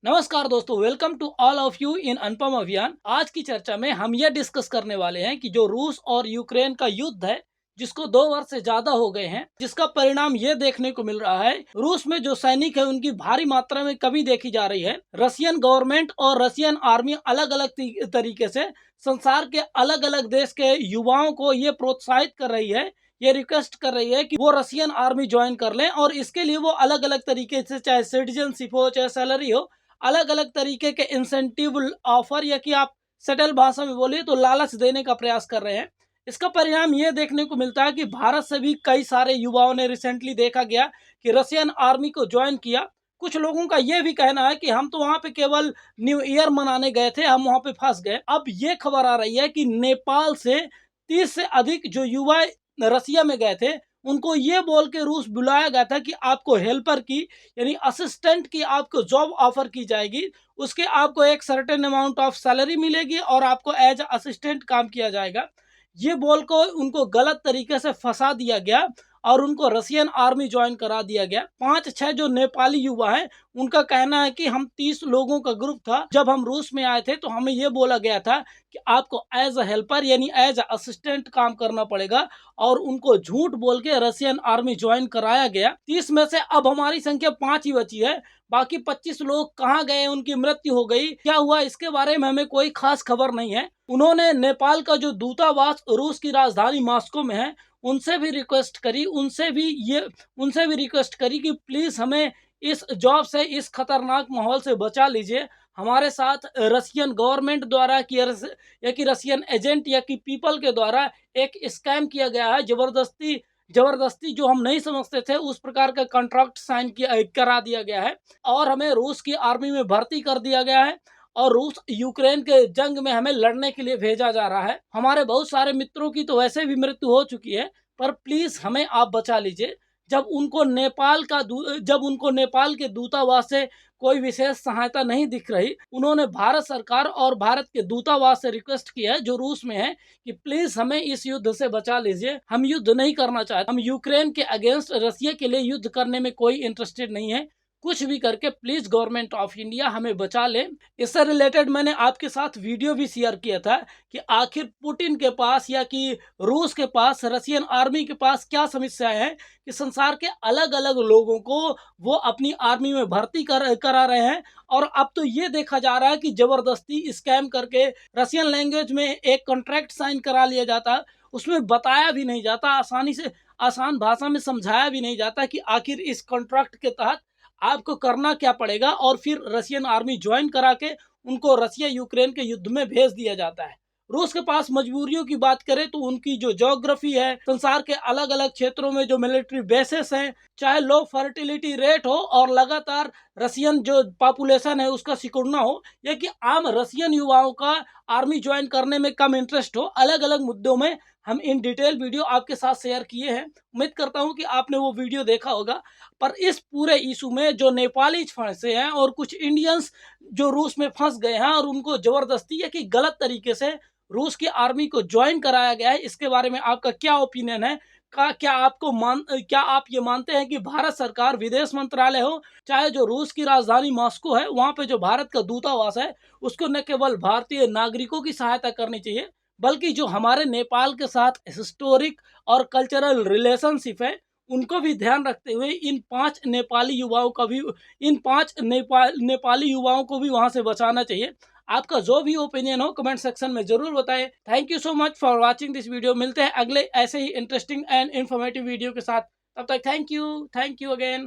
नमस्कार दोस्तों, welcome to all of you in Anupam Abhiyan. आज की चर्चा में हम ये डिस्कस करने वाले हैं कि जो रूस और यूक्रेन का युद्ध है, जिसको 2 वर्ष से ज्यादा हो गए हैं, जिसका परिणाम ये देखने को मिल रहा है, रूस में जो सैनिक है उनकी भारी मात्रा में कमी देखी जा रही है। रशियन गवर्नमेंट और रशियन आर्मी अलग अलग तरीके से संसार के अलग अलग देश के युवाओं को ये प्रोत्साहित कर रही है, ये रिक्वेस्ट कर रही है कि वो रशियन आर्मी ज्वाइन कर लें, और इसके लिए वो अलग अलग तरीके से, चाहे सिटीजनशिप हो, चाहे सैलरी हो, अलग अलग तरीके के इंसेंटिव ऑफर, या कि आप सेटल भाषा में बोलिए तो लालच देने का प्रयास कर रहे हैं। इसका परिणाम ये देखने को मिलता है कि भारत से भी कई सारे युवाओं ने रिसेंटली देखा गया कि रशियन आर्मी को ज्वाइन किया। कुछ लोगों का ये भी कहना है कि हम तो वहां पे केवल न्यू ईयर मनाने गए थे, हम वहां पे फंस गए। अब ये खबर आ रही है कि नेपाल से 30 से अधिक जो युवा रसिया में गए थे, उनको ये बोल के रूस बुलाया गया था कि आपको हेल्पर की, यानी असिस्टेंट की आपको जॉब ऑफर की जाएगी, उसके आपको एक सर्टेन अमाउंट ऑफ सैलरी मिलेगी और आपको एज असिस्टेंट काम किया जाएगा। ये बोल को उनको गलत तरीके से फंसा दिया गया और उनको रशियन आर्मी ज्वाइन करा दिया गया। 5-6 जो नेपाली युवा हैं, उनका कहना है कि हम 30 लोगों का ग्रुप था, जब हम रूस में आए थे तो हमें ये बोला गया था कि आपको एज अ हेल्पर यानी एज अ असिस्टेंट काम करना पड़ेगा, और उनको झूठ बोल के रशियन आर्मी ज्वाइन कराया गया। 30 में से अब हमारी संख्या 5 ही बची है, बाकी 25 लोग कहाँ गए, उनकी मृत्यु हो गई, क्या हुआ, इसके बारे में हमें कोई खास खबर नहीं है। उन्होंने नेपाल का जो दूतावास रूस की राजधानी मॉस्को में है, उनसे भी रिक्वेस्ट करी कि प्लीज हमें इस जॉब से, इस खतरनाक माहौल से बचा लीजिए। हमारे साथ रशियन गवर्नमेंट द्वारा या कि रशियन एजेंट या कि पीपल के द्वारा एक स्कैम किया गया है। जबरदस्ती जो हम नहीं समझते थे, उस प्रकार का कॉन्ट्रैक्ट साइन करा दिया गया है, और हमें रूस की आर्मी में भर्ती कर दिया गया है, और रूस यूक्रेन के जंग में हमें लड़ने के लिए भेजा जा रहा है। हमारे बहुत सारे मित्रों की तो वैसे भी मृत्यु हो चुकी है, पर प्लीज हमें आप बचा लीजिए। जब उनको नेपाल के दूतावास से कोई विशेष सहायता नहीं दिख रही, उन्होंने भारत सरकार और भारत के दूतावास से रिक्वेस्ट की है, जो रूस में है, कि प्लीज हमें इस युद्ध से बचा लीजिए। हम युद्ध नहीं करना चाहते, हम यूक्रेन के अगेंस्ट रशिया के लिए युद्ध करने में कोई इंटरेस्टेड नहीं है। कुछ भी करके प्लीज गवर्नमेंट ऑफ इंडिया हमें बचा ले। इससे रिलेटेड मैंने आपके साथ वीडियो भी शेयर किया था कि आखिर पुतिन के पास या कि रूस के पास, रशियन आर्मी के पास क्या समस्याएं हैं कि संसार के अलग अलग लोगों को वो अपनी आर्मी में भर्ती करा रहे हैं। और अब तो ये देखा जा रहा है कि जबरदस्ती स्कैम करके रशियन लैंग्वेज में एक कॉन्ट्रैक्ट साइन करा लिया जाता, उसमें बताया भी नहीं जाता, आसान भाषा में समझाया भी नहीं जाता कि आखिर इस कॉन्ट्रैक्ट के तहत आपको करना क्या पड़ेगा, और फिर रशियन आर्मी ज्वाइन करा के उनको रशिया यूक्रेन के युद्ध में भेज दिया जाता है। रूस के पास मजबूरियों की बात करें तो उनकी जो ज्योग्राफी है, संसार के अलग अलग क्षेत्रों में जो मिलिट्री बेसेस हैं, चाहे लो फर्टिलिटी रेट हो और लगातार रशियन जो पॉपुलेशन है उसका सिकुड़ना हो, या कि आम रशियन युवाओं का आर्मी ज्वाइन करने में कम इंटरेस्ट हो, अलग अलग मुद्दों में हम इन डिटेल वीडियो आपके साथ शेयर किए हैं। उम्मीद करता हूं कि आपने वो वीडियो देखा होगा। पर इस पूरे इशू में जो नेपाली फंसे हैं और कुछ इंडियंस जो रूस में फंस गए हैं और उनको जबरदस्ती या कि गलत तरीके से रूस की आर्मी को ज्वाइन कराया गया है, इसके बारे में आपका क्या ओपिनियन है? क्या आप ये मानते हैं कि भारत सरकार, विदेश मंत्रालय हो, चाहे जो रूस की राजधानी मॉस्को है, वहां पे जो भारत का दूतावास है, उसको न केवल भारतीय नागरिकों की सहायता करनी चाहिए, बल्कि जो हमारे नेपाल के साथ हिस्टोरिक और कल्चरल रिलेशनशिप है, उनको भी ध्यान रखते हुए इन पांच नेपाली युवाओं को भी वहां से बचाना चाहिए। आपका जो भी ओपिनियन हो कमेंट सेक्शन में जरूर बताएं। Thank you so much for watching this video. मिलते हैं अगले ऐसे ही इंटरेस्टिंग एंड इन्फॉर्मेटिव वीडियो के साथ। तब तक थैंक यू अगेन।